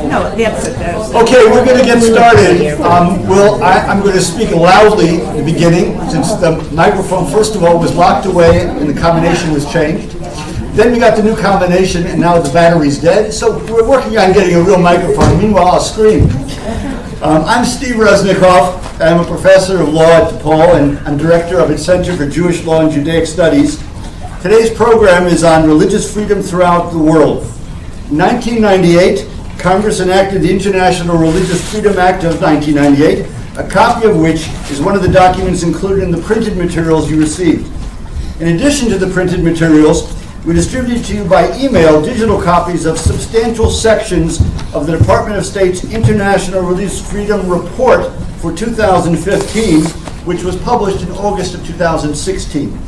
No, that's it. Okay, we're going to get started. I'm going to speak loudly at the beginning, since the microphone, first of all, was locked away and the combination was changed. Then we got the new combination, and now the battery's dead. So we're working on getting a real microphone. Meanwhile, I'll scream. I'm Steve Resnikoff. I'm a professor of law at DePaul, and I'm director of its Center for Jewish Law and Judaic Studies. Today's program is on religious freedom throughout the world. In 1998, Congress enacted the International Religious Freedom Act of 1998, a copy of which is one of the documents included in the printed materials you received. In addition to the printed materials, we distributed to you by email digital copies of substantial sections of the Department of State's International Religious Freedom Report for 2015, which was published in August of 2016.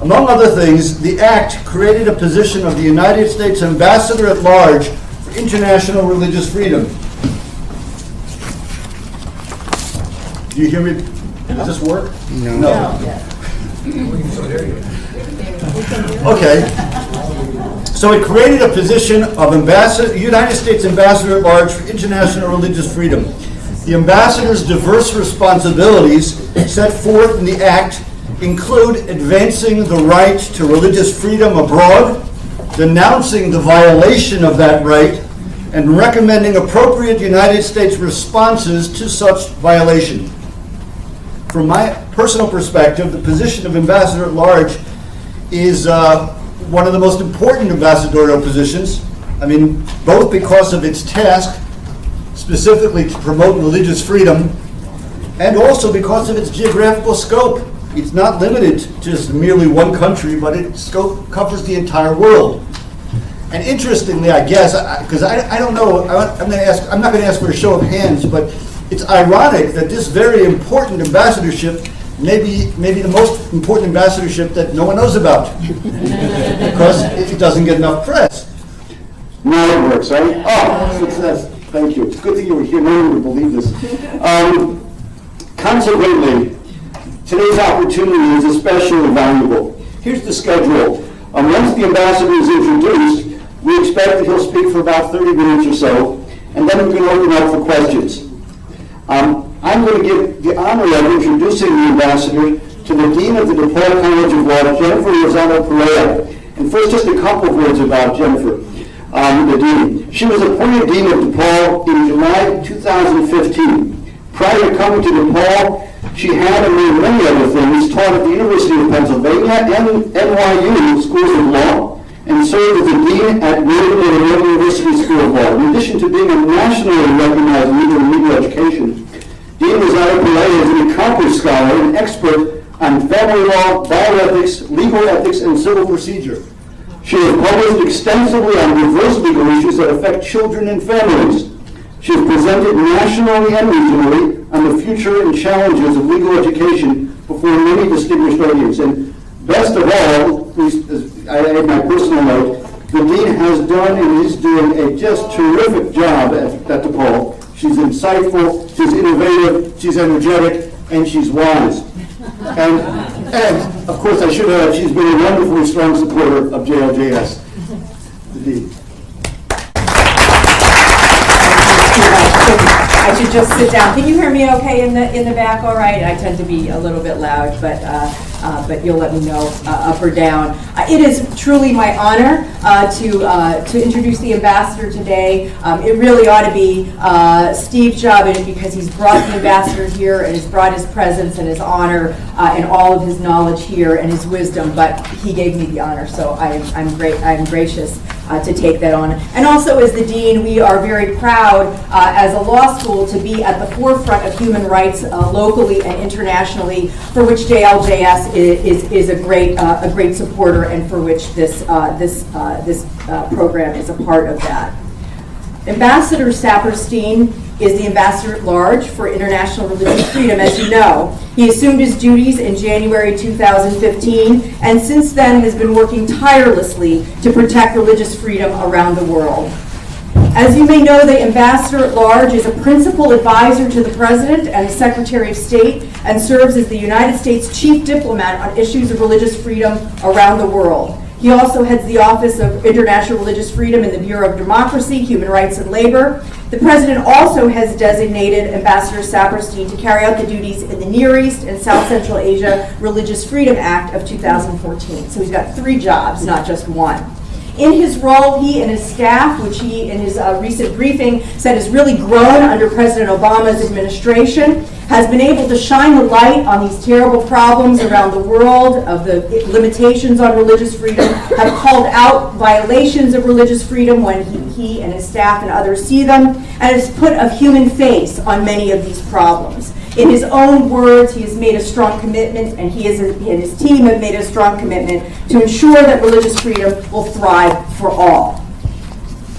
Among other things, the Act created a position of the United States Ambassador at Large for International Religious Freedom. Do you hear me? Does this work? No. Okay. So it created a position of United States Ambassador at Large for International Religious Freedom. The ambassador's diverse responsibilities set forth in the Act include advancing the right to religious freedom abroad, denouncing the violation of that right, and recommending appropriate United States responses to such violation. From my personal perspective, the position of Ambassador at Large is one of the most important ambassadorial positions. I mean, both because of its task, specifically to promote religious freedom, and also because of its geographical scope. It's not limited to just merely one country, but its scope covers the entire world. And interestingly, I guess, because I don't know, I'm not going to ask for a show of hands, but it's ironic that this very important ambassadorship may be the most important ambassadorship that no one knows about, because it doesn't get enough press. Now it works, right? Oh, success. Thank you. It's a good thing you were here. No one would believe this. Consequently, today's opportunity is especially valuable. Here's the schedule. Once the ambassador is introduced, we expect that he'll speak for about 30 minutes or so, and then we're going to open up for questions. I'm going to give the honor of introducing the ambassador to the Dean of the DePaul College of Law, Jennifer Lozano Perea. And first, just a couple of words about Jennifer, the Dean. She was appointed Dean of DePaul in July 2015. Prior to coming to DePaul, she had, among many other things, taught at the University of Pennsylvania and NYU Schools of Law, and served as a dean at Yale University School of Law. In addition to being a nationally recognized leader in legal education, Dean Lozano Perea is an accomplished scholar and expert on family law, bioethics, legal ethics, and civil procedure. She has published extensively on diverse legal issues that affect children and families. She has presented nationally and regionally on the future and challenges of legal education before many distinguished audiences. And best of all, I add my personal note, the Dean has done and is doing a just terrific job at DePaul. She's insightful, she's innovative, she's energetic, and she's wise. And of course, I should add, she's been a wonderfully strong supporter of JLJS. The Dean. I should just sit down. Can you hear me okay in the back? All right. I tend to be a little bit loud, but you'll let me know up or down. It is truly my honor to introduce the ambassador today. It really ought to be Steve's job because he's brought the ambassador here and has brought his presence and his honor and all of his knowledge here and his wisdom. But he gave me the honor, so I'm gracious to take that on. And also as the Dean, we are very proud as a law school to be at the forefront of human rights locally and internationally, for which JLJS is a great supporter, and for which this program is a part of that. Ambassador Saperstein is the Ambassador at Large for International Religious Freedom, as you know. He assumed his duties in January 2015, and since then has been working tirelessly to protect religious freedom around the world. As you may know, the Ambassador at Large is a principal advisor to the President and the Secretary of State, and serves as the United States Chief Diplomat on issues of religious freedom around the world. He also heads the Office of International Religious Freedom in the Bureau of Democracy, Human Rights, and Labor. The President also has designated Ambassador Saperstein to carry out the duties in the Near East and South Central Asia Religious Freedom Act of 2014. So he's got 3 jobs, not just one. In his role, he and his staff, which he in his recent briefing said has really grown under President Obama's administration, has been able to shine the light on these terrible problems around the world of the limitations on religious freedom, have called out violations of religious freedom when he and his staff and others see them, and has put a human face on many of these problems. In his own words, he has made a strong commitment, and he and his team have made a strong commitment to ensure that religious freedom will thrive for all.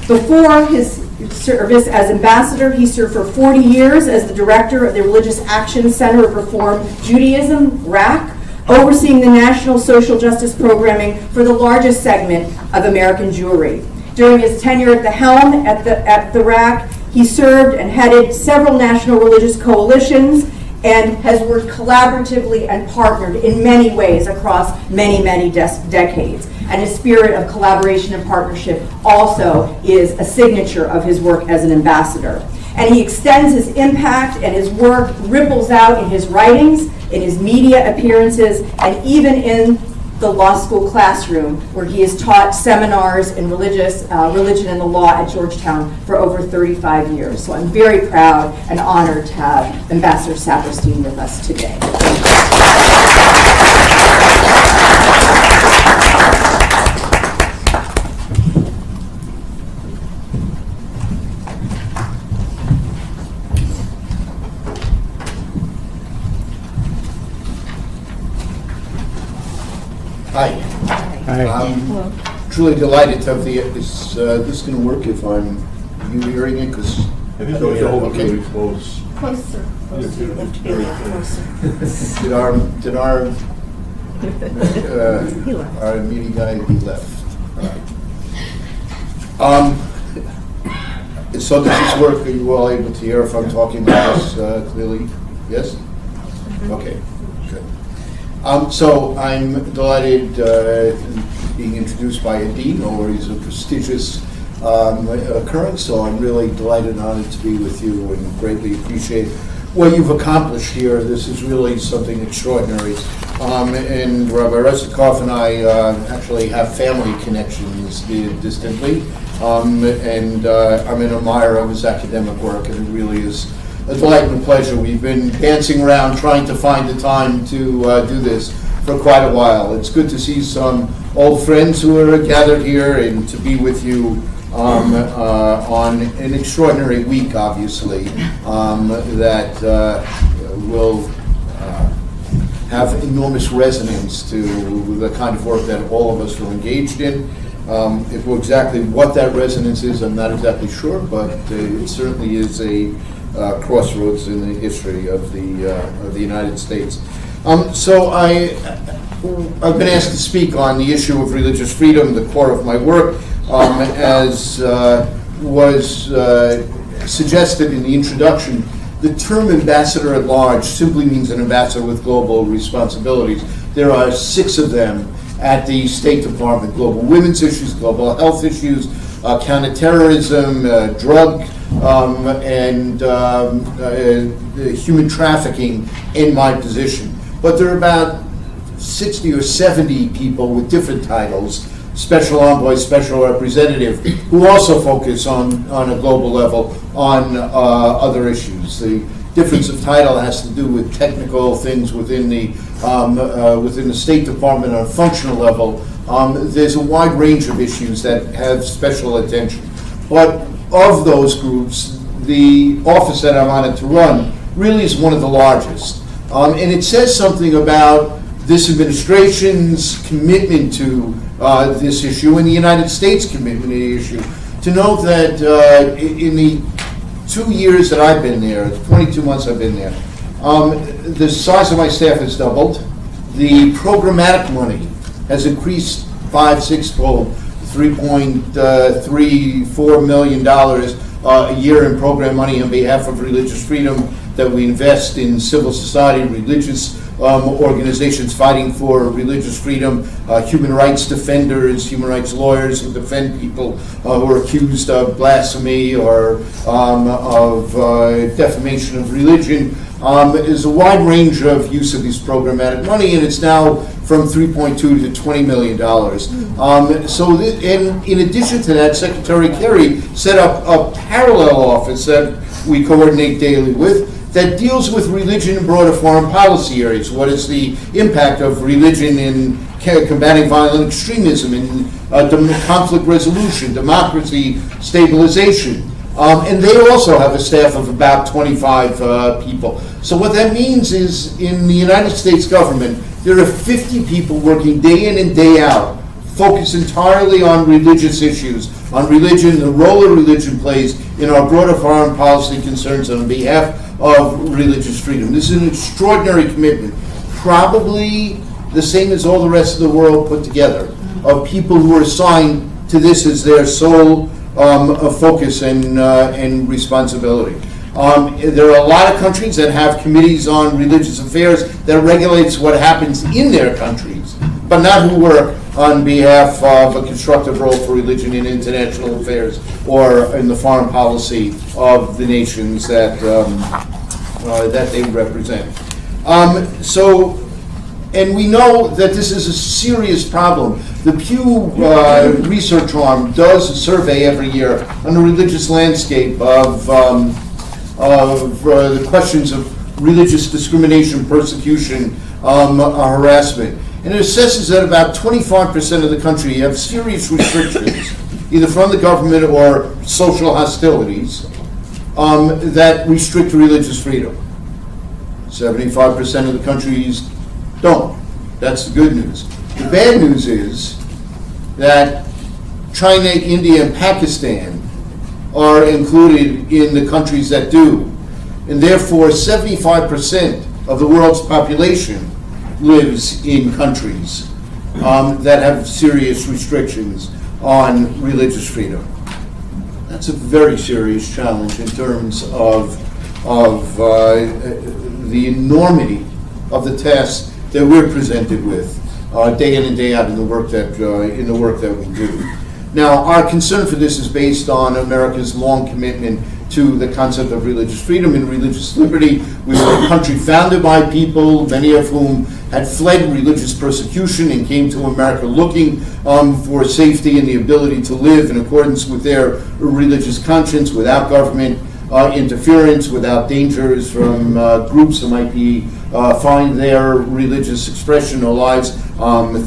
Before his service as ambassador, he served for 40 years as the director of the Religious Action Center of Reform Judaism, RAC, overseeing the national social justice programming for the largest segment of American Jewry. During his tenure at the helm at the RAC, he served and headed several national religious coalitions and has worked collaboratively and partnered in many ways across many, many decades. And his spirit of collaboration and partnership also is a signature of his work as an ambassador. And he extends his impact, and his work ripples out in his writings, in his media appearances, and even in the law school classroom, where he has taught seminars in religion and the law at Georgetown for over 35 years. So I'm very proud and honored to have Ambassador Saperstein with us today. Hi. I'm truly delighted to have is this going to work if I'm hearing it? Because I think you have to hold it really close. Closer. Did our meeting guy, he left. All right. So does this work? Are you all able to hear if I'm talking about this clearly? Yes? Okay, good. So I'm delighted being introduced by a dean, or he's a prestigious occurrence, so I'm really delighted and honored to be with you and greatly appreciate what you've accomplished here. This is really something extraordinary. And Rabbi Resnikov and I actually have family connections distantly, and I'm an admirer of his academic work, and it really is a delight and a pleasure. We've been dancing around trying to find the time to do this for quite a while. It's good to see some old friends who are gathered here and to be with you on an extraordinary week, obviously, that will have enormous resonance to the kind of work that all of us are engaged in. If exactly what that resonance is, I'm not exactly sure, but it certainly is a crossroads in the history of the United States. So I've been asked to speak on the issue of religious freedom, the core of my work, as was suggested in the introduction. The term ambassador at large simply means an ambassador with global responsibilities. There are 6 of them at the State Department: global women's issues, global health issues, counterterrorism, drug and human trafficking in my position. But there are about 60 or 70 people with different titles, special envoy, special representative, who also focus on a global level on other issues. The difference of title has to do with technical things within the State Department on a functional level. There's a wide range of issues that have special attention. But of those groups, the office that I'm honored to run really is one of the largest. And it says something about this administration's commitment to this issue and the United States' commitment to the issue. To note that in the 2 years that I've been there, 22 months I've been there, the size of my staff has doubled. The programmatic money has increased 5-6-fold, $3.34 million a year in program money on behalf of religious freedom that we invest in civil society, religious organizations fighting for religious freedom, human rights defenders, human rights lawyers who defend people who are accused of blasphemy or of defamation of religion. Is a wide range of use of this programmatic money, and it's now from $3.2 to $20 million. In addition to that, Secretary Kerry set up a parallel office that we coordinate daily with that deals with religion in broader foreign policy areas. What is the impact of religion in combating violent extremism, in conflict resolution, democracy, stabilization? And they also have a staff of about 25 people. So what that means is in the United States government, there are 50 people working day in and day out, focused entirely on religious issues, on religion, the role of religion plays in our broader foreign policy concerns on behalf of religious freedom. This is an extraordinary commitment, probably the same as all the rest of the world put together, of people who are assigned to this as their sole focus and responsibility. There are a lot of countries that have committees on religious affairs that regulates what happens in their countries, but not who work on behalf of a constructive role for religion in international affairs or in the foreign policy of the nations that they represent. And we know that this is a serious problem. The Pew Research Arm does a survey every year on the religious landscape of the questions of religious discrimination, persecution, harassment. And it assesses that about 25% of the country have serious restrictions, either from the government or social hostilities, that restrict religious freedom. 75% of the countries don't. That's the good news. The bad news is that China, India, and Pakistan are included in the countries that do. And therefore, 75% of the world's population lives in countries that have serious restrictions on religious freedom. That's a very serious challenge in terms of the enormity of the tasks that we're presented with day in and day out in the work that we do. Now, our concern for this is based on America's long commitment to the concept of religious freedom and religious liberty. We were a country founded by people, many of whom had fled religious persecution and came to America looking for safety and the ability to live in accordance with their religious conscience without government interference, without dangers from groups that might be find their religious expression or lives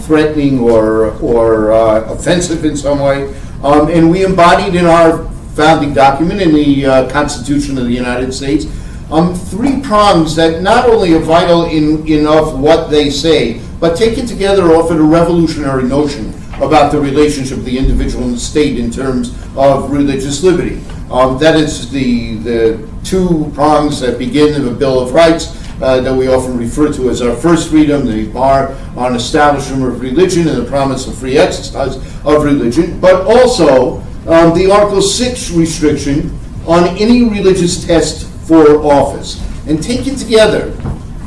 threatening or offensive in some way. And we embodied in our founding document, in the Constitution of the United States, 3 prongs that not only are vital in of what they say, but taken together offer a revolutionary notion about the relationship of the individual and the state in terms of religious liberty. That is the 2 prongs that begin in the Bill of Rights that we often refer to as our first freedom, the bar on establishment of religion and the promise of free exercise of religion, but also the Article 6 restriction on any religious test for office. And taken together,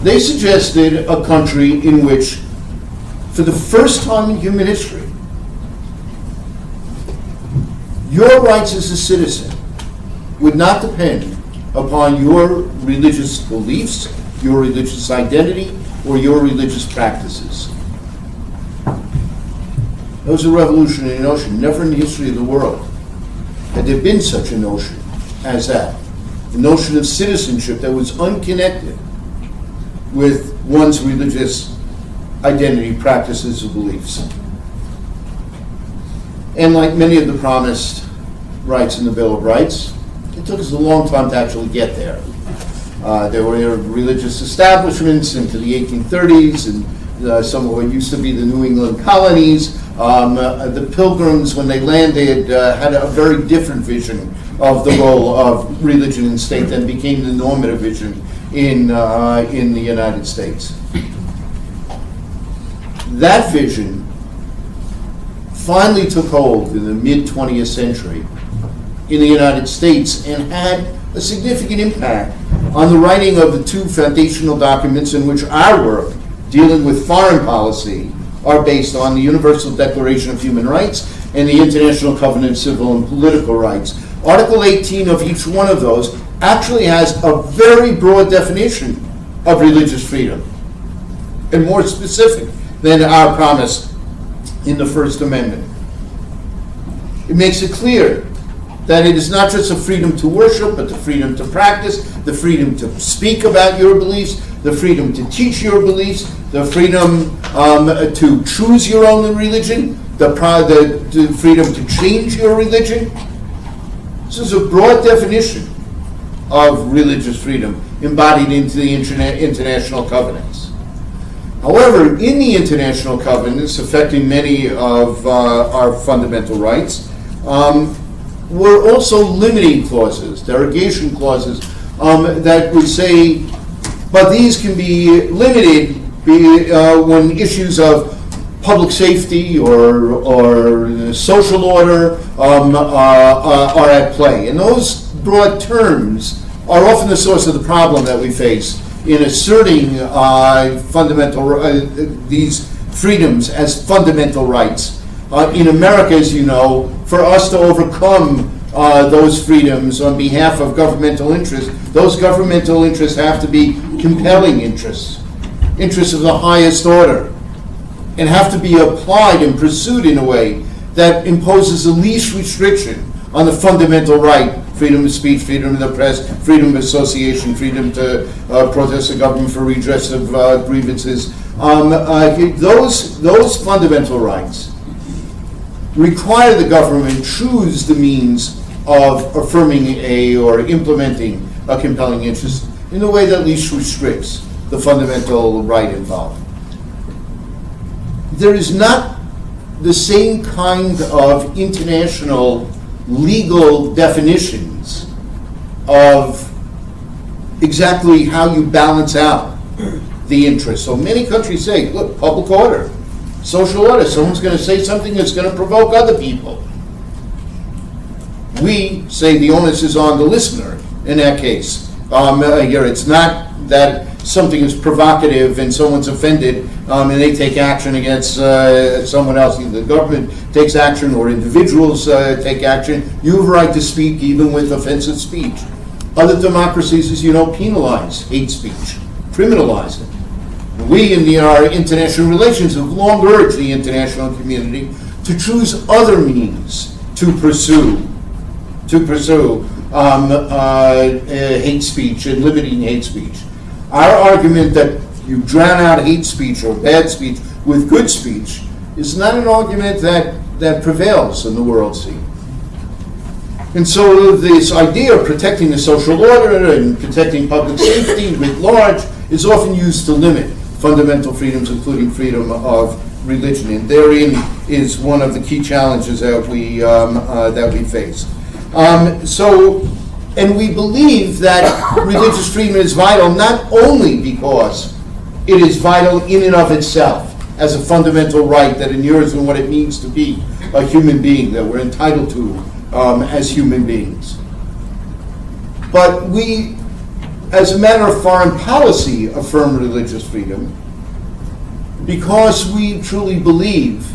they suggested a country in which, for the first time in human history, your rights as a citizen would not depend upon your religious beliefs, your religious identity, or your religious practices. That was a revolutionary notion. Never in the history of the world had there been such a notion as that. The notion of citizenship that was unconnected with one's religious identity, practices, or beliefs. And like many of the promised rights in the Bill of Rights, it took us a long time to actually get there. There were religious establishments into the 1830s and some of what used to be the New England colonies. The Pilgrims, when they landed, had a very different vision of the role of religion and state than became the normative vision in the United States. That vision finally took hold in the mid-20th century in the United States and had a significant impact on the writing of the 2 foundational documents in which our work dealing with foreign policy are based on the Universal Declaration of Human Rights and the International Covenant of Civil and Political Rights. Article 18 of each one of those actually has a very broad definition of religious freedom, and more specific than our promise in the First Amendment. It makes it clear that it is not just a freedom to worship, but the freedom to practice, the freedom to speak about your beliefs, the freedom to teach your beliefs, the freedom to choose your own religion, the freedom to change your religion. This is a broad definition of religious freedom embodied into the international covenants. However, in the international covenants affecting many of our fundamental rights, were also limiting clauses, derogation clauses, that would say, but these can be limited when issues of public safety or social order are at play. And those broad terms are often the source of the problem that we face in asserting these freedoms as fundamental rights. In America, as you know, for us to overcome those freedoms on behalf of governmental interests, those governmental interests have to be compelling interests, interests of the highest order, and have to be applied and pursued in a way that imposes the least restriction on the fundamental right: freedom of speech, freedom of the press, freedom of association, freedom to protest the government for redress of grievances. Those fundamental rights require the government choose the means of affirming or implementing a compelling interest in the way that least restricts the fundamental right involved. There is not the same kind of international legal definitions of exactly how you balance out the interests. So many countries say, look, public order, social order, someone's going to say something that's going to provoke other people. We say the onus is on the listener in that case. It's not that something is provocative and someone's offended and they take action against someone else. Either the government takes action or individuals take action. You have a right to speak even with offensive speech. Other democracies, as you know, penalize hate speech, criminalize it. We in our international relations have long urged the international community to choose other means to pursue hate speech and limiting hate speech. Our argument that you drown out hate speech or bad speech with good speech is not an argument that prevails in the world scene. And so this idea of protecting the social order and protecting public safety writ large is often used to limit fundamental freedoms, including freedom of religion. And therein is one of the key challenges that we face. And we believe that religious freedom is vital not only because it is vital in and of itself as a fundamental right that inures in what it means to be a human being, that we're entitled to as human beings. But we, as a matter of foreign policy, affirm religious freedom because we truly believe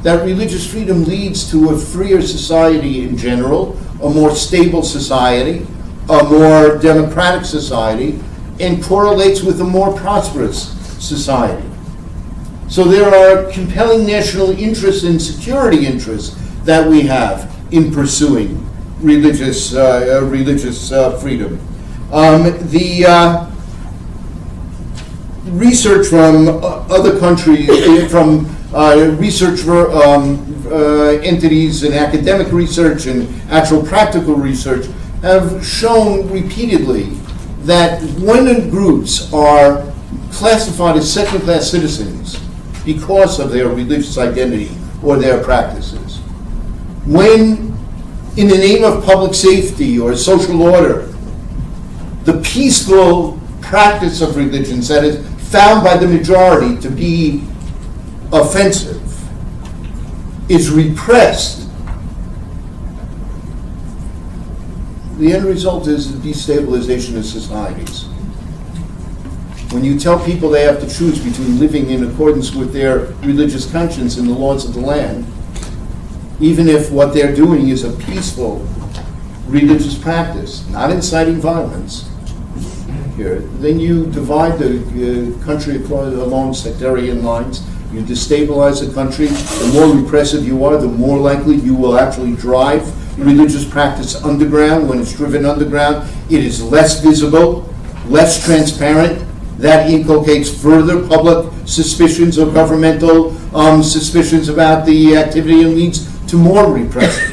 that religious freedom leads to a freer society in general, a more stable society, a more democratic society, and correlates with a more prosperous society. So there are compelling national interests and security interests that we have in pursuing religious freedom. The research from other countries, from research entities and academic research and actual practical research have shown repeatedly that when groups are classified as second-class citizens because of their religious identity or their practices, when in the name of public safety or social order, the peaceful practice of religions that is found by the majority to be offensive is repressed, the end result is the destabilization of societies. When you tell people they have to choose between living in accordance with their religious conscience and the laws of the land, even if what they're doing is a peaceful religious practice, not inciting violence, here, then you divide the country along sectarian lines. You destabilize the country. The more repressive you are, the more likely you will actually drive religious practice underground. When it's driven underground, it is less visible, less transparent. That inculcates further public suspicions or governmental suspicions about the activity, and leads to more repression.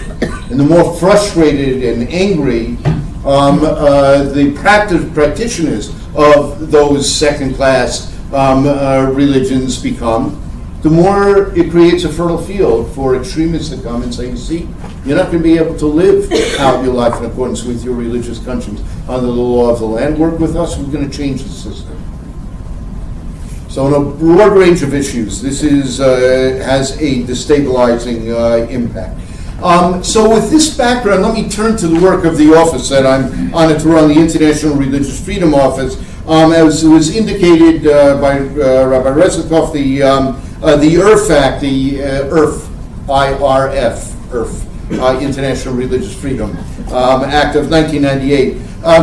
And the more frustrated and angry the practitioners of those second-class religions become, the more it creates a fertile field for extremists to come and say, you see, you're not going to be able to live out your life in accordance with your religious conscience under the law of the land. Work with us, we're going to change the system. So in a broad range of issues, this is, has a destabilizing impact. So with this background, let me turn to the work of the office that I'm honored to run, the International Religious Freedom Office. As was indicated by Rabbi Reznikov, the IRF Act, the IRF, International Religious Freedom Act of 1998,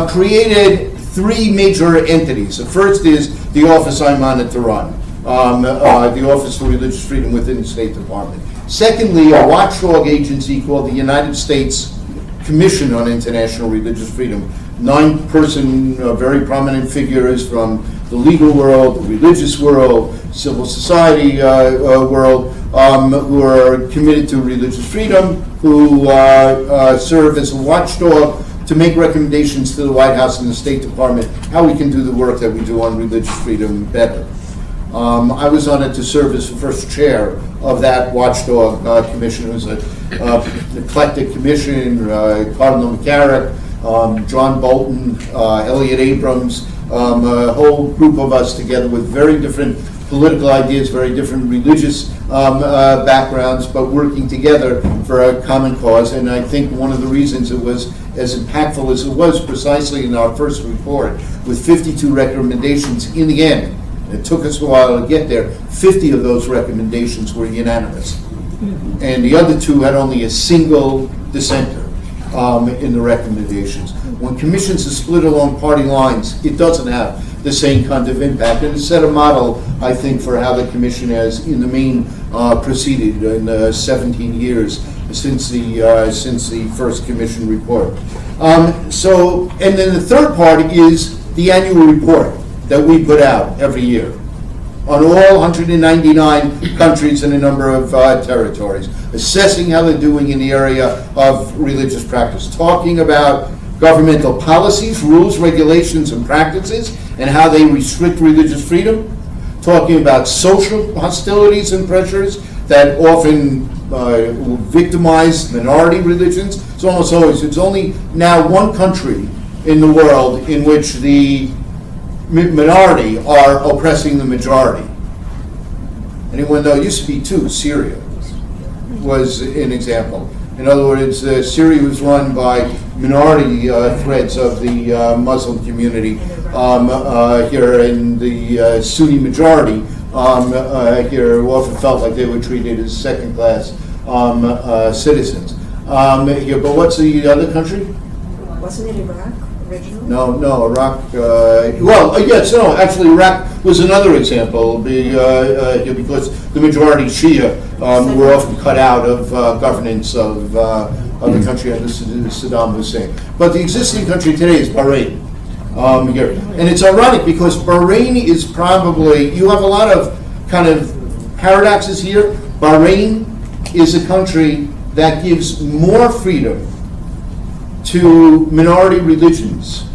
created three major entities. The first is the office I'm honored to run, the Office for Religious Freedom within the State Department. Secondly, a watchdog agency called the United States Commission on International Religious Freedom. 9-person, very prominent figures from the legal world, the religious world, civil society world, who are committed to religious freedom, who serve as a watchdog to make recommendations to the White House and the State Department how we can do the work that we do on religious freedom better. I was honored to serve as the first chair of that watchdog commission. It was an eclectic commission, Cardinal McCarrick, John Bolton, Elliot Abrams, a whole group of us together with very different political ideas, very different religious backgrounds, but working together for a common cause. And I think one of the reasons it was as impactful as it was precisely in our first report, with 52 recommendations in the end. It took us a while to get there. 50 of those recommendations were unanimous. And the other two had only a single dissenter in the recommendations. When commissions are split along party lines, it doesn't have the same kind of impact. And it set a model, I think, for how the commission has, in the main, proceeded in 17 years since the first commission report. And then the third part is the annual report that we put out every year on all 199 countries and a number of territories, assessing how they're doing in the area of religious practice, talking about governmental policies, rules, regulations, and practices, and how they restrict religious freedom, talking about social hostilities and pressures that often victimize minority religions. It's almost always, it's only now one country in the world in which the minority are oppressing the majority. Anyone know? It used to be two. Syria was an example. In other words, Syria was run by minority threads of the Muslim community here, and the Sunni majority here often felt like they were treated as second-class citizens. Here, but what's the other country? Wasn't it Iraq originally? No, Iraq. Yes, no. Actually, Iraq was another example because the majority Shia were often cut out of governance of the country under Saddam Hussein. But the existing country today is Bahrain. Here. And it's ironic because Bahrain is probably, you have a lot of kind of paradoxes here. Bahrain is a country that gives more freedom to minority religions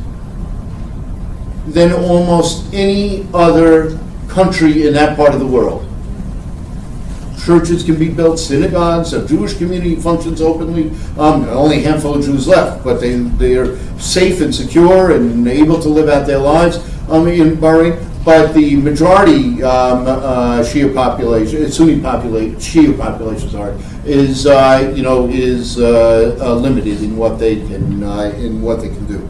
than almost any other country in that part of the world. Churches can be built, synagogues, a Jewish community functions openly. Only a handful of Jews left, but they're safe and secure and able to live out their lives in Bahrain. But the majority Shia population, Sunni population, Shia population, is limited in what they can do.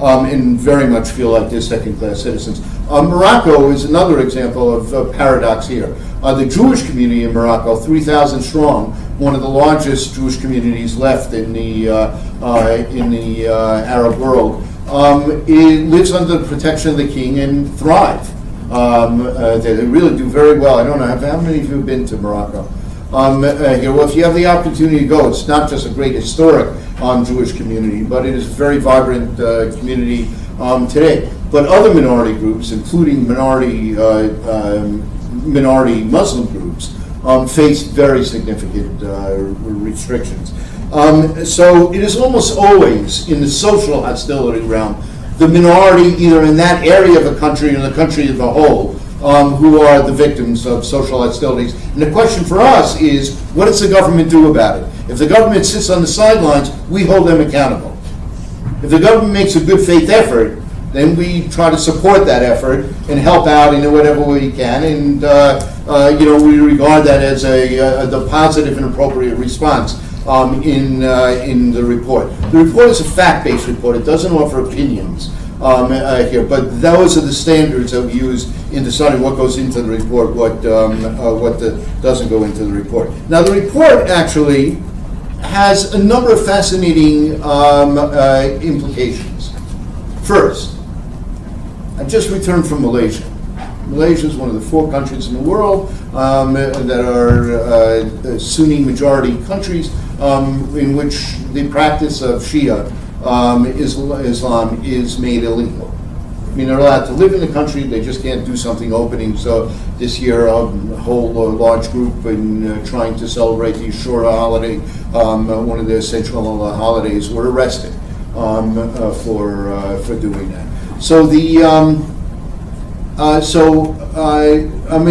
and very much feel like they're second-class citizens. Morocco is another example of a paradox here. The Jewish community in Morocco, 3,000 strong, one of the largest Jewish communities left in the Arab world, it lives under the protection of the king and thrive. They really do very well. I don't know, how many of you have been to Morocco? Well, if you have the opportunity to go, it's not just a great historic Jewish community, but it is a very vibrant community today. But other minority groups, including minority Muslim groups, face very significant restrictions. So it is almost always in the social hostility realm, the minority either in that area of a country or the country as a whole, who are the victims of social hostilities. And the question for us is, what does the government do about it? If the government sits on the sidelines, we hold them accountable. If the government makes a good faith effort, then we try to support that effort and help out in whatever way we can. And we regard that as the positive and appropriate response in the report. The report is a fact-based report. It doesn't offer opinions here, but those are the standards that we use in deciding what goes into the report, what doesn't go into the report. Now, the report actually has a number of fascinating implications. First, I just returned from Malaysia. Malaysia is one of the 4 countries in the world that are Sunni majority countries in which the practice of Shia Islam is made illegal. I mean, they're allowed to live in the country, they just can't do something opening. So this year, a whole large group in trying to celebrate the Ashura holiday, one of their central holidays, were arrested for doing that. So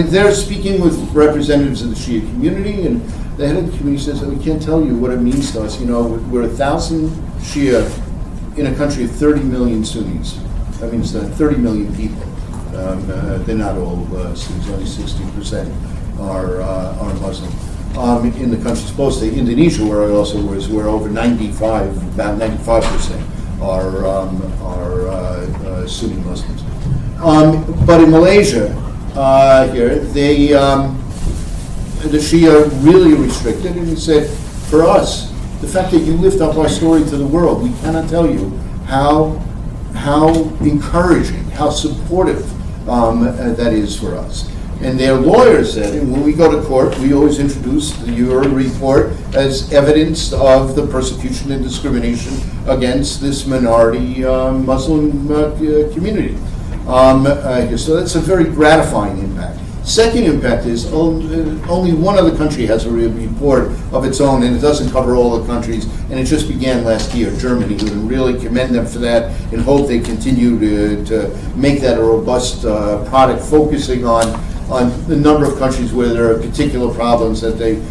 they're speaking with representatives of the Shia community, and the head of the community says that we can't tell you what it means to us. You know, we're 1,000 Shia in a country of 30 million Sunnis. That means 30 million people. They're not all Sunnis, only 60% are Muslim. In the countries close to Indonesia, where I also was, where over about 95% are Sunni Muslims. But in Malaysia, here, the Shia really restricted, and he said, for us, the fact that you lift up our story to the world, we cannot tell you how encouraging, how supportive that is for us. And their lawyer said, and when we go to court, we always introduce your report as evidence of the persecution and discrimination against this minority Muslim community. So that's a very gratifying impact. Second impact is only one other country has a report of its own, and it doesn't cover all the countries, and it just began last year, Germany, and really commend them for that and hope they continue to make that a robust product, focusing on the number of countries where there are particular problems that they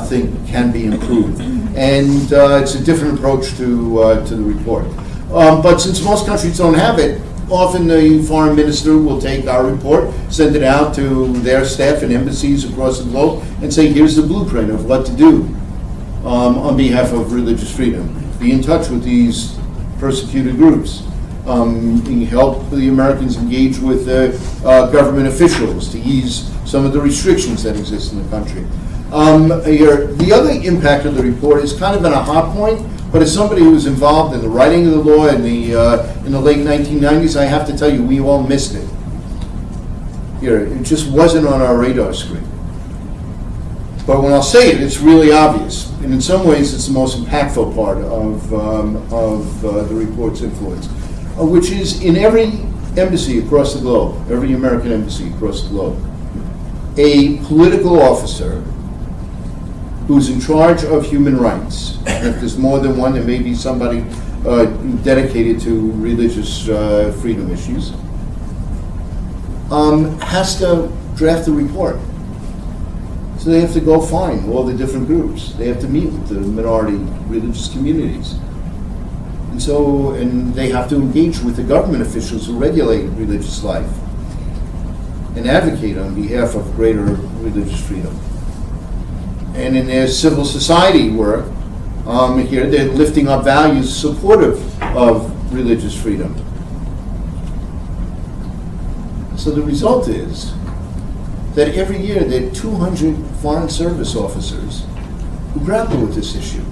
think can be improved. And it's a different approach to the report. But since most countries don't have it, often the foreign minister will take our report, send it out to their staff and embassies across the globe, and say, here's the blueprint of what to do on behalf of religious freedom. Be in touch with these persecuted groups. Help the Americans engage with government officials to ease some of the restrictions that exist in the country. The other impact of the report is kind of an aha point, but as somebody who was involved in the writing of the law in the late 1990s, I have to tell you, we all missed it. It just wasn't on our radar screen. But when I'll say it, it's really obvious, and in some ways, it's the most impactful part of the report's influence, which is in every embassy across the globe, every American embassy across the globe, a political officer who's in charge of human rights. And if there's more than one, there may be somebody dedicated to religious freedom issues, has to draft the report. So they have to go find all the different groups. They have to meet with the minority religious communities. And they have to engage with the government officials who regulate religious life and advocate on behalf of greater religious freedom. And in their civil society work, here they're lifting up values supportive of religious freedom. So the result is that every year there are 200 foreign service officers who grapple with this issue.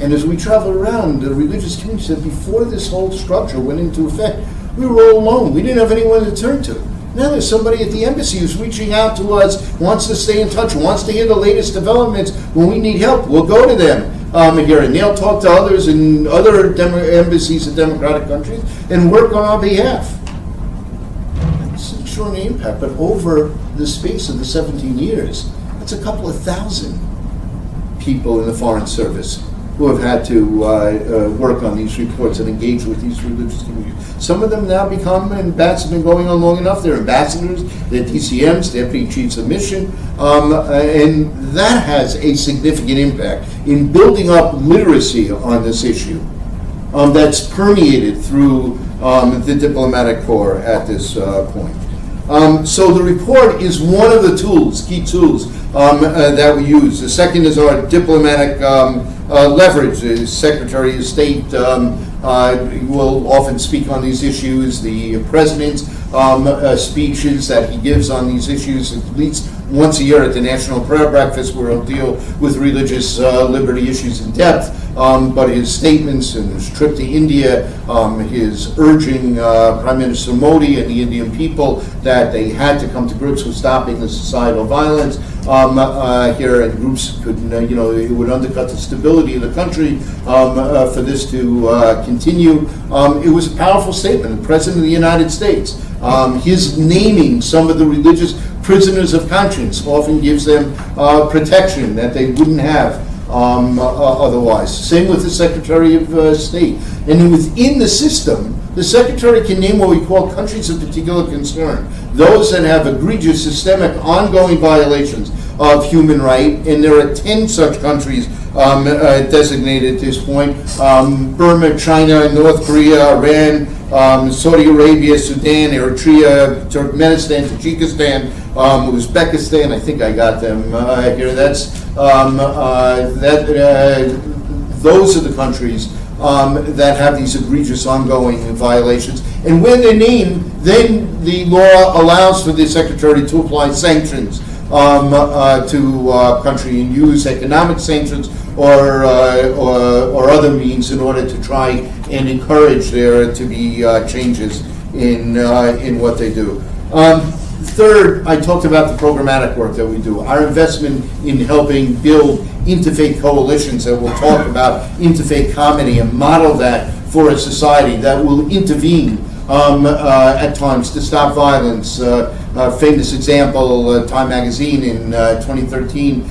And as we travel around, the religious community said before this whole structure went into effect, we were all alone. We didn't have anyone to turn to. Now there's somebody at the embassy who's reaching out to us, wants to stay in touch, wants to hear the latest developments. When we need help, we'll go to them here, and they'll talk to others in other embassies in democratic countries and work on our behalf. It's an extraordinary impact, but over the space of the 17 years, that's a couple of thousand people in the Foreign Service who have had to work on these reports and engage with these religious communities. Some of them now become ambassadors, been going on long enough, they're ambassadors, they're DCMs, deputy chiefs of mission, and that has a significant impact in building up literacy on this issue that's permeated through the diplomatic corps at this point. So the report is one of the tools, key tools, that we use. The second is our diplomatic leverage. The Secretary of State will often speak on these issues. The President's speeches that he gives on these issues at least once a year at the National Prayer Breakfast, where he'll deal with religious liberty issues in depth. But his statements and his trip to India, his urging Prime Minister Modi and the Indian people that they had to come to grips with stopping the societal violence here, and groups could, it would undercut the stability of the country for this to continue. It was a powerful statement. The President of the United States, his naming some of the religious prisoners of conscience often gives them protection that they wouldn't have otherwise. Same with the Secretary of State. And within the system, the Secretary can name what we call countries of particular concern, those that have egregious, systemic, ongoing violations of human rights, and there are 10 such countries designated at this point: Burma, China, North Korea, Iran, Saudi Arabia, Sudan, Eritrea, Turkmenistan, Tajikistan, Uzbekistan. I think I got them here. Those are the countries that have these egregious ongoing violations. And when they're named, then the law allows for the Secretary to apply sanctions to country and use economic sanctions or other means in order to try and encourage there to be changes in what they do. Third, I talked about the programmatic work that we do. Our investment in helping build interfaith coalitions that will talk about interfaith comedy and model that for a society that will intervene at times to stop violence. Famous example, Time Magazine in 2013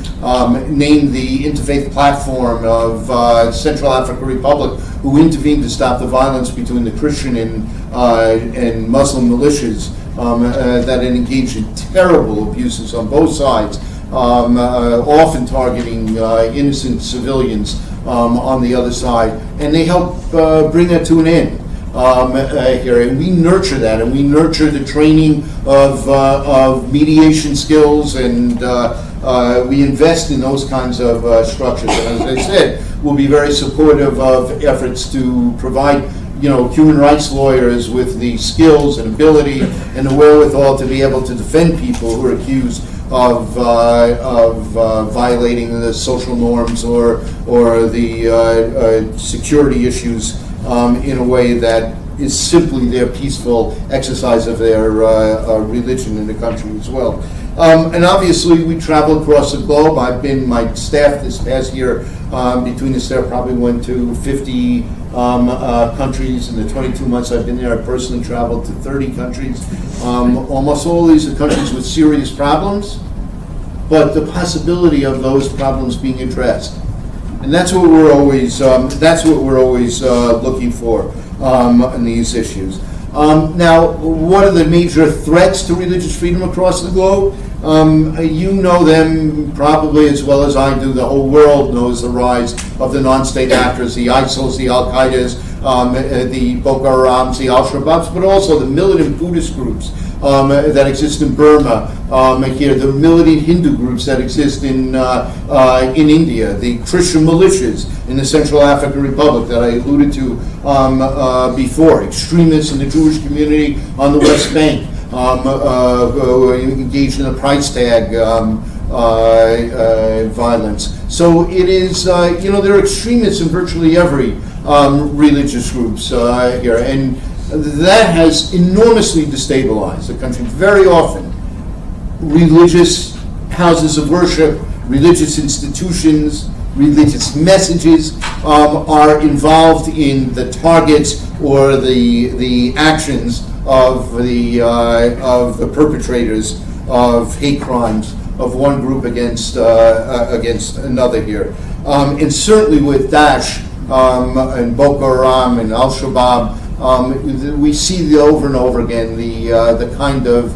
named the Interfaith Platform of Central African Republic, who intervened to stop the violence between the Christian and Muslim militias that had engaged in terrible abuses on both sides, often targeting innocent civilians on the other side, and they helped bring that to an end. Here, and we nurture that, and we nurture the training of mediation skills, and we invest in those kinds of structures. And as I said, we'll be very supportive of efforts to provide, human rights lawyers with the skills and ability and the wherewithal to be able to defend people who are accused of violating the social norms or the security issues in a way that is simply their peaceful exercise of their religion in the country as well. And obviously we travel across the globe. My staff this past year, between the staff, probably went to 50 countries. In the 22 months I've been there, I personally traveled to 30 countries. Almost all of these are countries with serious problems, but the possibility of those problems being addressed. And that's what we're always looking for in these issues. Now, what are the major threats to religious freedom across the globe? You know them probably as well as I do. The whole world knows the rise of the non-state actors, the ISILs, the Al-Qaedas, the Boko Harams, the Al-Shabaabs, but also the militant Buddhist groups that exist in Burma, here, the militant Hindu groups that exist in India, the Christian militias in the Central African Republic that I alluded to before, extremists in the Jewish community on the West Bank, who are engaged in the price tag violence. So it is, there are extremists in virtually every religious groups here, and that has enormously destabilized the country. Very often, religious houses of worship, religious institutions, religious messages are involved in the targets or the actions of the perpetrators of hate crimes of one group against another here, and certainly with Daesh and Boko Haram and Al-Shabaab, we see over and over again the kind of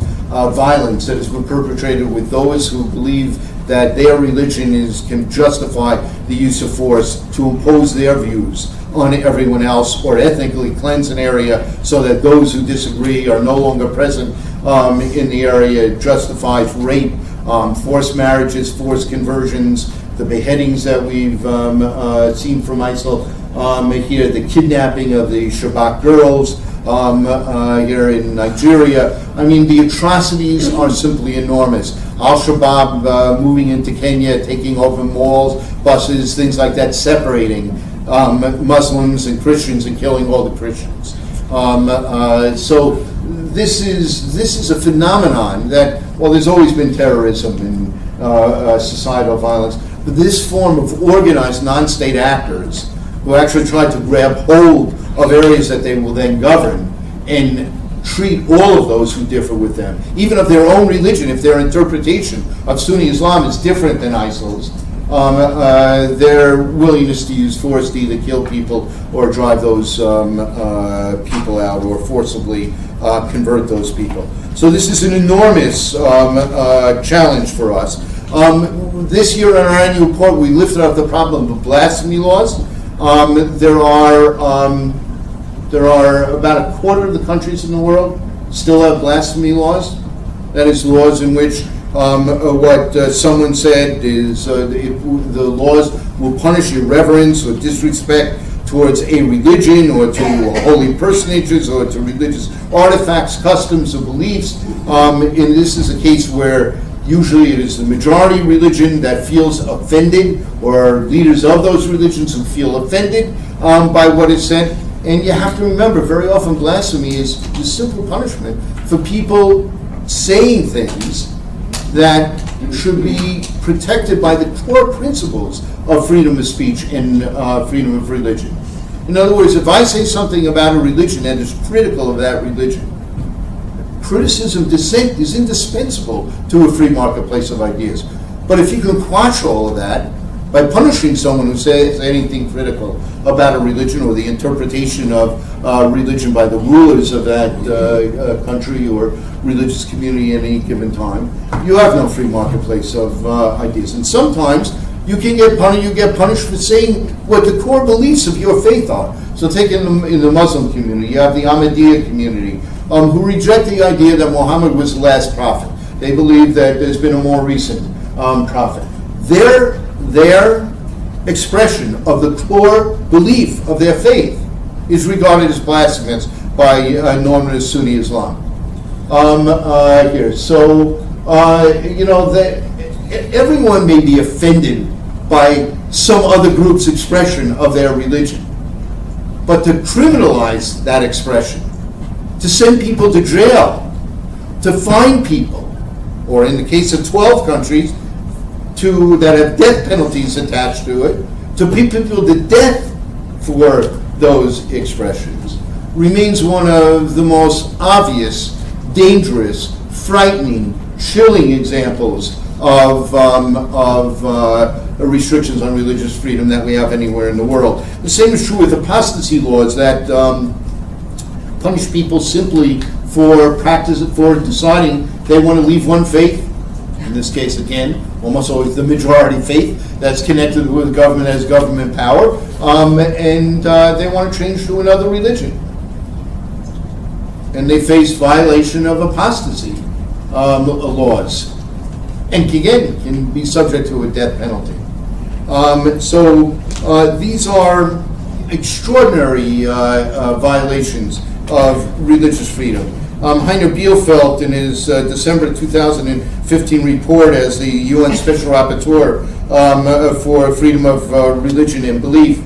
violence that has been perpetrated with those who believe that their religion can justify the use of force to impose their views on everyone else, or ethnically cleanse an area so that those who disagree are no longer present in the area. It justifies rape, forced marriages, forced conversions, the beheadings that we've seen from ISIL here, the kidnapping of the Shabak girls here in Nigeria. I mean, the atrocities are simply enormous. Al-Shabaab moving into Kenya, taking over malls, buses, things like that, separating Muslims and Christians and killing all the Christians. So this is a phenomenon that, well, there's always been terrorism and societal violence, but this form of organized non-state actors who actually try to grab hold of areas that they will then govern and treat all of those who differ with them, even of their own religion, if their interpretation of Sunni Islam is different than ISIL's, their willingness to use force to either kill people or drive those people out or forcibly convert those people. So this is an enormous challenge for us. This year in our annual report, we lifted up the problem of blasphemy laws. There are about a quarter of the countries in the world still have blasphemy laws. That is, laws in which what someone said is the laws will punish irreverence or disrespect towards a religion or to holy personages or to religious artifacts, customs, or beliefs. And this is a case where usually it is the majority religion that feels offended, or leaders of those religions who feel offended by what is said. And you have to remember, very often blasphemy is the simple punishment for people saying things that should be protected by the core principles of freedom of speech and freedom of religion. In other words, if I say something about a religion that is critical of that religion, criticism, dissent is indispensable to a free marketplace of ideas. But if you can quash all of that by punishing someone who says anything critical about a religion or the interpretation of religion by the rulers of that country or religious community at any given time, you have no free marketplace of ideas. And sometimes you get punished for saying what the core beliefs of your faith are. So take in the Muslim community, you have the Ahmadiyya community, who reject the idea that Muhammad was the last prophet. They believe that there's been a more recent prophet. Their expression of the core belief of their faith is regarded as blasphemous by normative Sunni Islam. Here, so everyone may be offended by some other group's expression of their religion, but to criminalize that expression, to send people to jail, to fine people, or in the case of 12 countries, that have death penalties attached to it, to put people to death for those expressions, remains one of the most obvious, dangerous, frightening, chilling examples of restrictions on religious freedom that we have anywhere in the world. The same is true with apostasy laws that punish people simply for deciding they want to leave one faith. In this case, again, almost always the majority faith that's connected with government as government power, and they want to change to another religion. and they face violation of apostasy laws, and again can be subject to a death penalty. These are extraordinary violations of religious freedom. Heiner Bielefeld, in his December 2015 report as the UN Special Rapporteur for freedom of religion and belief,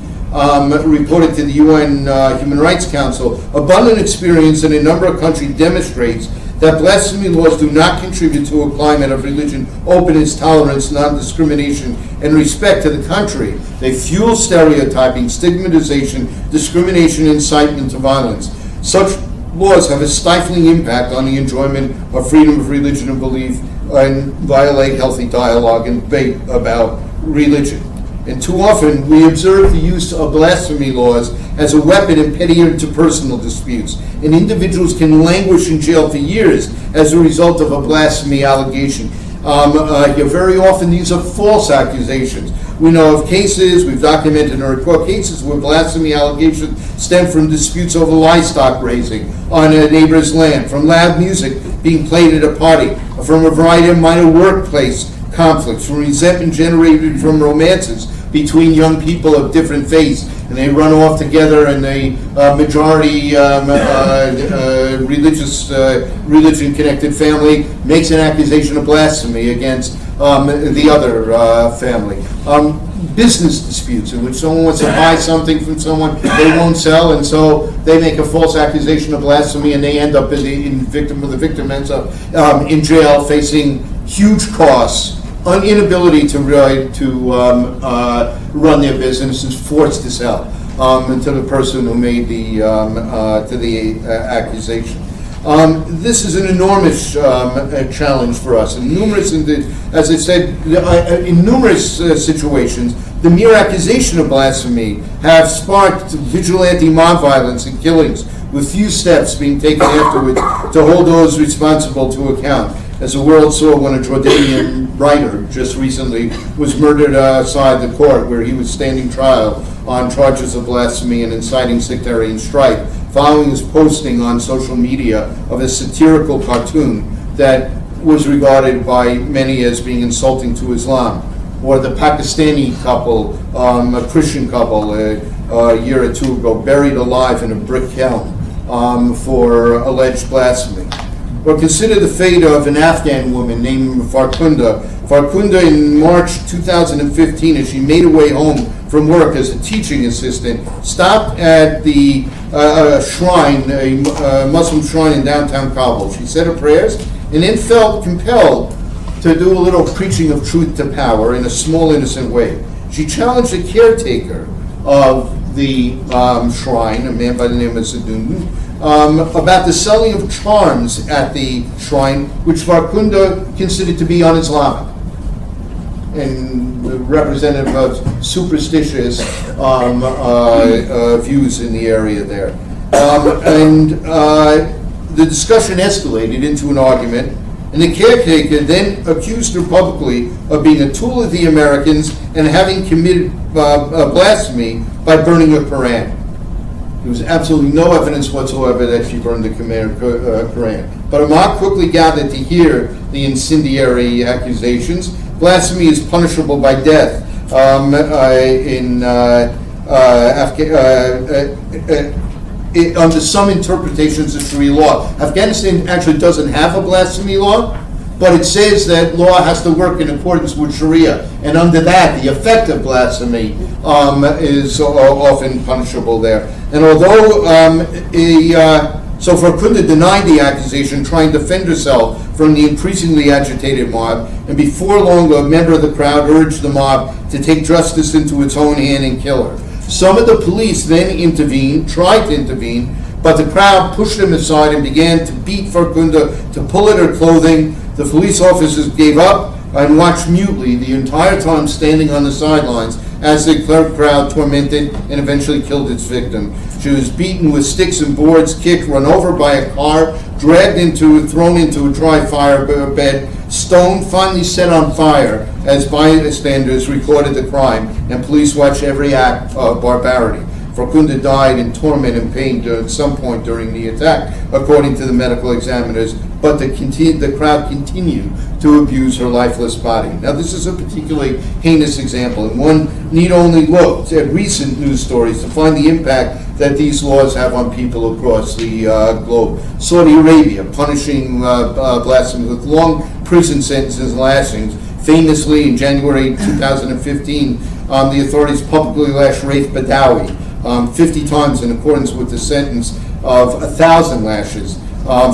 reported to the UN Human Rights Council, abundant experience in a number of countries demonstrates that blasphemy laws do not contribute to a climate of religion, openness, tolerance, non-discrimination, and respect. To the contrary, they fuel stereotyping, stigmatization, discrimination, incitement to violence. Such laws have a stifling impact on the enjoyment of freedom of religion and belief and violate healthy dialogue and debate about religion. And too often, we observe the use of blasphemy laws as a weapon in petty interpersonal disputes, and individuals can languish in jail for years as a result of a blasphemy allegation. Very often, these are false accusations. We know of cases, we've documented in our report, cases where blasphemy allegations stem from disputes over livestock raising on a neighbor's land, from loud music being played at a party, from a variety of minor workplace conflicts, from resentment generated from romances between young people of different faiths, and they run off together, and the majority religion-connected family makes an accusation of blasphemy against the other family. Business disputes in which someone wants to buy something from someone they won't sell, and so they make a false accusation of blasphemy, and they end up the victim ends up in jail facing huge costs, inability to run their business, is forced to sell to the person who made the accusation. This is an enormous challenge for us. In numerous, as I said, in numerous situations, the mere accusation of blasphemy have sparked vigilante mob violence and killings, with few steps being taken afterwards to hold those responsible to account. As the world saw when a Jordanian writer just recently was murdered outside the court where he was standing trial on charges of blasphemy and inciting sectarian strife, following his posting on social media of a satirical cartoon that was regarded by many as being insulting to Islam. Or the Pakistani couple, a Christian couple, a year or two ago, buried alive in a brick kiln for alleged blasphemy. Or consider the fate of an Afghan woman named Farkunda. Farkunda, in March 2015, as she made her way home from work as a teaching assistant, stopped at the shrine, a Muslim shrine in downtown Kabul. She said her prayers and then felt compelled to do a little preaching of truth to power in a small, innocent way. She challenged the caretaker of the shrine, a man by the name of Sadun, about the selling of charms at the shrine, which Farkunda considered to be un-Islamic and representative of superstitious views in the area there. The discussion escalated into an argument, and the caretaker then accused her publicly of being a tool of the Americans and having committed blasphemy by burning her Quran. There was absolutely no evidence whatsoever that she burned the Quran. But a mob quickly gathered to hear the incendiary accusations. Blasphemy is punishable by death under some interpretations of Sharia law. Afghanistan actually doesn't have a blasphemy law, but it says that law has to work in accordance with Sharia, and under that, the effect of blasphemy is often punishable there. And although so Farkunda denied the accusation, trying to defend herself from the increasingly agitated mob, and before long, a member of the crowd urged the mob to take justice into its own hand and kill her. Some of the police then tried to intervene, but the crowd pushed them aside and began to beat Farkunda, to pull at her clothing. The police officers gave up and watched mutely the entire time, standing on the sidelines as the crowd tormented and eventually killed its victim. She was beaten with sticks and boards, kicked, run over by a car, thrown into a dry fire bed, stoned, finally set on fire as bystanders recorded the crime, and police watched every act of barbarity. Farkhunda died in torment and pain at some point during the attack, according to the medical examiners, but the crowd continued to abuse her lifeless body. Now, this is a particularly heinous example, and one need only look at recent news stories to find the impact that these laws have on people across the globe. Saudi Arabia punishing blasphemy with long prison sentences and lashings. Famously, in January 2015, the authorities publicly lashed Raif Badawi 50 times in accordance with the sentence of 1,000 lashes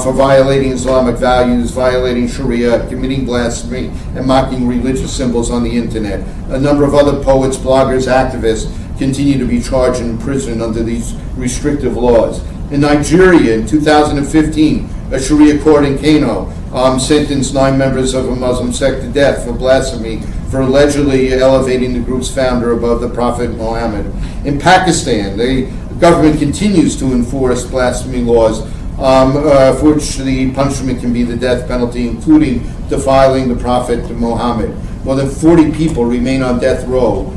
for violating Islamic values, violating Sharia, committing blasphemy, and mocking religious symbols on the internet. A number of other poets, bloggers, activists continue to be charged and imprisoned under these restrictive laws. In Nigeria, in 2015, a Sharia court in Kano sentenced 9 members of a Muslim sect to death for blasphemy for allegedly elevating the group's founder above the Prophet Muhammad. In Pakistan, the government continues to enforce blasphemy laws for which the punishment can be the death penalty, including defiling the Prophet Muhammad. More than 40 people remain on death row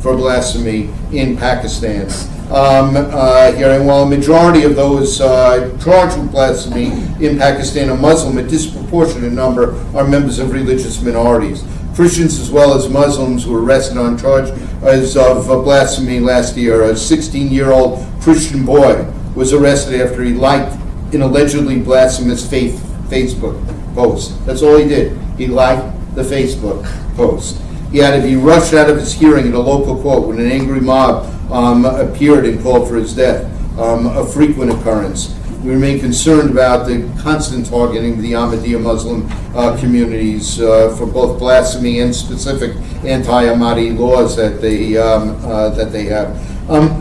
for blasphemy in Pakistan. And while a majority of those charged with blasphemy in Pakistan are Muslim, a disproportionate number are members of religious minorities. Christians as well as Muslims were arrested on charge of blasphemy last year. A 16-year-old Christian boy was arrested after he liked an allegedly blasphemous Facebook post. That's all he did. He liked the Facebook post. He had to be rushed out of his hearing at a local court when an angry mob appeared and called for his death, a frequent occurrence. We remain concerned about the constant targeting of the Ahmadiyya Muslim communities for both blasphemy and specific anti-Ahmadi laws that they have.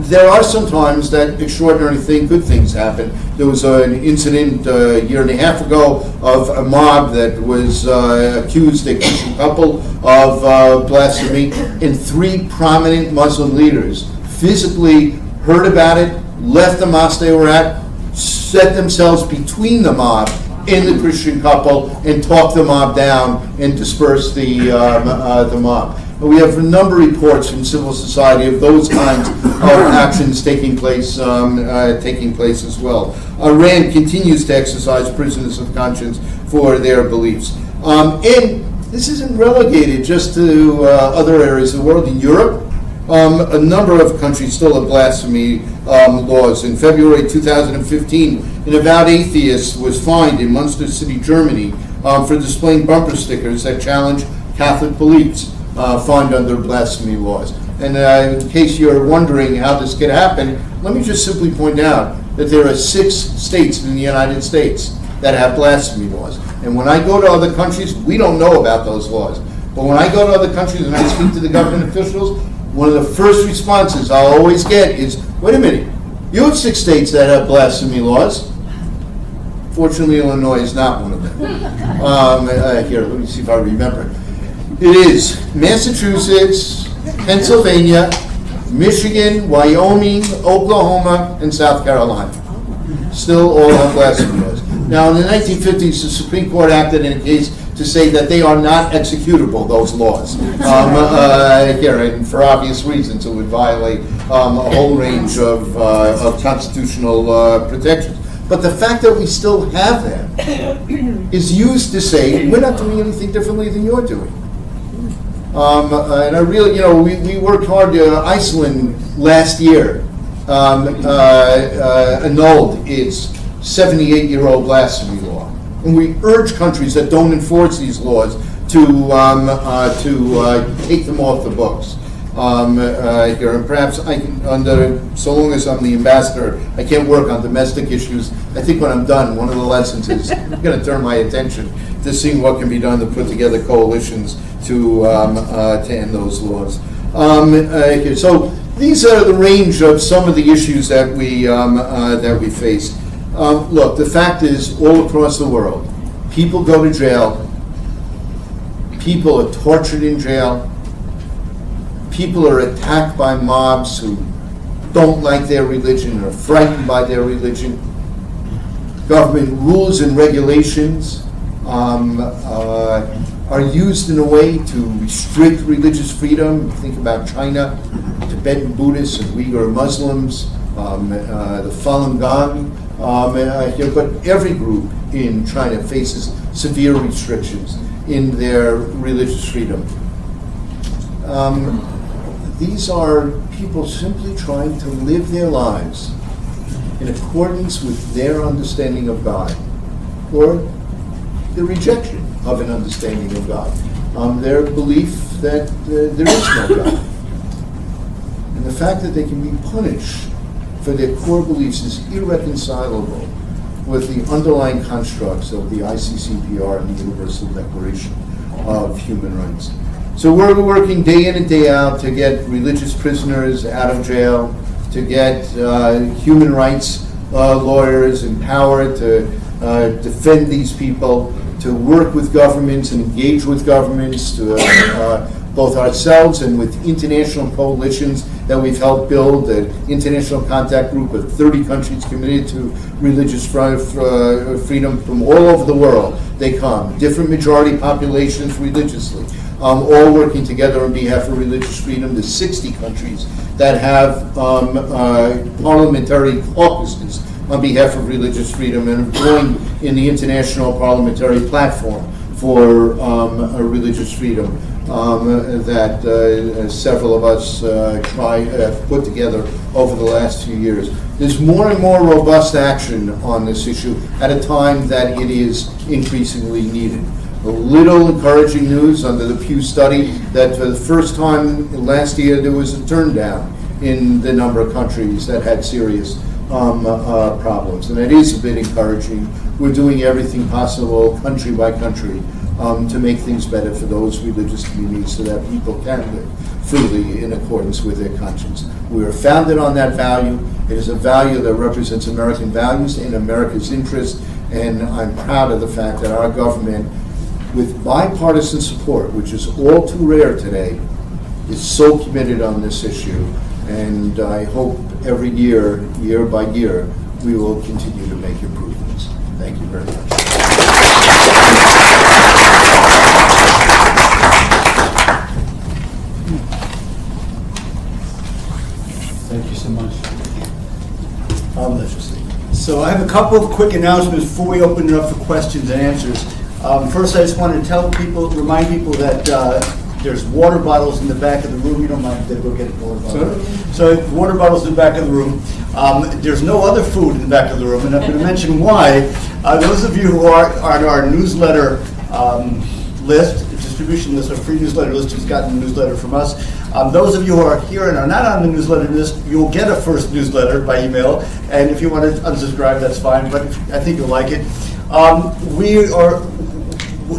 There are sometimes that extraordinary good things happen. There was an incident a year and a half ago of a mob that was accused a Christian couple of blasphemy, and 3 prominent Muslim leaders physically heard about it, left the mosque they were at, set themselves between the mob and the Christian couple, and talked the mob down and dispersed the mob. We have a number of reports from civil society of those kinds of actions taking place as well. Iran continues to exercise prisoners of conscience for their beliefs. And this isn't relegated just to other areas of the world. In Europe, a number of countries still have blasphemy laws. In February 2015, an avowed atheist was fined in Munster City, Germany, for displaying bumper stickers that challenge Catholic beliefs, fined under blasphemy laws. And in case you're wondering how this could happen, let me just simply point out that there are 6 states in the United States that have blasphemy laws. And when I go to other countries, we don't know about those laws. But when I go to other countries and I speak to the government officials, one of the first responses I'll always get is, wait a minute, you have 6 states that have blasphemy laws. Fortunately, Illinois is not one of them. Here, let me see if I remember. It is Massachusetts, Pennsylvania, Michigan, Wyoming, Oklahoma, and South Carolina. Still all have blasphemy laws. Now, in the 1950s, the Supreme Court acted in a case to say that they are not executable, those laws. And for obvious reasons, it would violate a whole range of constitutional protections. But the fact that we still have them is used to say, we're not doing anything differently than you're doing. And I really, we worked hard. Iceland last year annulled its 78-year-old blasphemy law. And we urge countries that don't enforce these laws to take them off the books. And perhaps I can, so long as I'm the ambassador, I can't work on domestic issues. I think when I'm done, one of the lessons is I'm going to turn my attention to seeing what can be done to put together coalitions to end those laws. So these are the range of some of the issues that we face. Look, the fact is, all across the world, people go to jail. People are tortured in jail. People are attacked by mobs who don't like their religion or are frightened by their religion. Government rules and regulations are used in a way to restrict religious freedom. Think about China. Tibetan Buddhists and Uyghur Muslims, the Falun Gong, but every group in China faces severe restrictions in their religious freedom. These are people simply trying to live their lives in accordance with their understanding of God, or the rejection of an understanding of God, their belief that there is no God. And the fact that they can be punished for their core beliefs is irreconcilable with the underlying constructs of the ICCPR and the Universal Declaration of Human Rights. So we're working day in and day out to get religious prisoners out of jail, to get human rights lawyers empowered to defend these people, to work with governments and engage with governments, to both ourselves and with international coalitions that we've helped build, an international contact group with 30 countries committed to religious freedom from all over the world. They come, different majority populations religiously, all working together on behalf of religious freedom. There's 60 countries that have parliamentary caucuses on behalf of religious freedom and have joined in the international parliamentary platform for religious freedom that several of us have put together over the last few years. There's more and more robust action on this issue at a time that it is increasingly needed. A little encouraging news under the Pew study that for the first time last year there was a turn down in the number of countries that had serious problems, and it is a bit encouraging. We're doing everything possible, country by country, to make things better for those religious communities so that people can live freely in accordance with their conscience. We are founded on that value. It is a value that represents American values and America's interest, and I'm proud of the fact that our government, with bipartisan support, which is all too rare today, is so committed on this issue. And I hope every year, year by year, we will continue to make improvements. Thank you very much. Thank you so much. So I have a couple of quick announcements before we open it up for questions and answers. First, I just want to remind people that there's water bottles in the back of the room. You don't mind if they go get a water bottle. So water bottles in the back of the room. There's no other food in the back of the room, and I'm going to mention why. Those of you who are on our newsletter list, distribution list, or free newsletter list, who's gotten a newsletter from us, those of you who are here and are not on the newsletter list, you'll get a first newsletter by email, and if you want to unsubscribe, that's fine, but I think you'll like it. We are,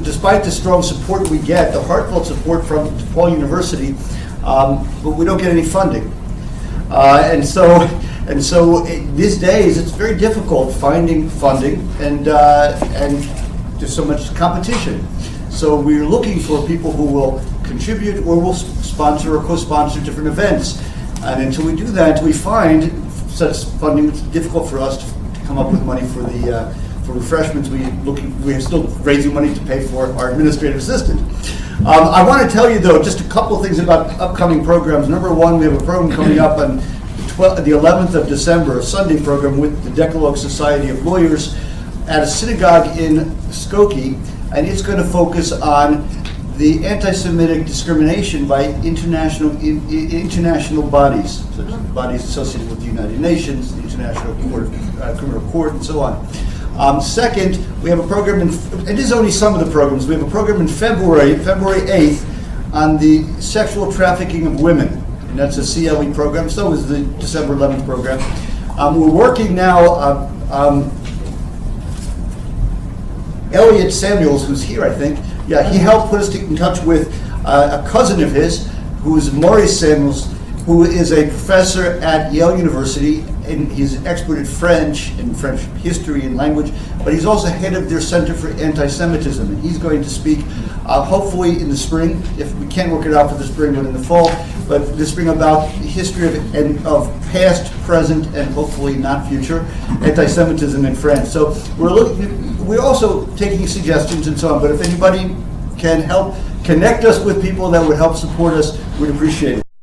despite the strong support we get, the heartfelt support from DePaul University, but we don't get any funding. And so these days, it's very difficult finding funding, and there's so much competition. So we're looking for people who will contribute or will sponsor or co-sponsor different events. And until we do that, we find such funding, it's difficult for us to come up with money for the for refreshments. We're still raising money to pay for our administrative assistant. I want to tell you, though, just a couple of things about upcoming programs. Number one, we have a program coming up on the 11th of December, a Sunday program with the Decalogue Society of Lawyers at a synagogue in Skokie, and it's going to focus on the anti-Semitic discrimination by international bodies, such as bodies associated with the United Nations, the International Criminal Court, and so on. Second, we have a program, it is only some of the programs, we have a program in February 8th, on the sexual trafficking of women, and that's a CLE program, so is the December 11th program. We're working now, Elliot Samuels, who's here, I think, he helped put us in touch with a cousin of his, who is Maurice Samuels, who is a professor at Yale University, and he's an expert in French and French history and language, but he's also head of their Center for Anti-Semitism, and he's going to speak hopefully in the spring, if we can't work it out for the spring, but in the fall, but this spring about the history of past, present, and hopefully not future anti-Semitism in France. So we're also taking suggestions and so on, but if anybody can help connect us with people that would help support us, we'd appreciate it.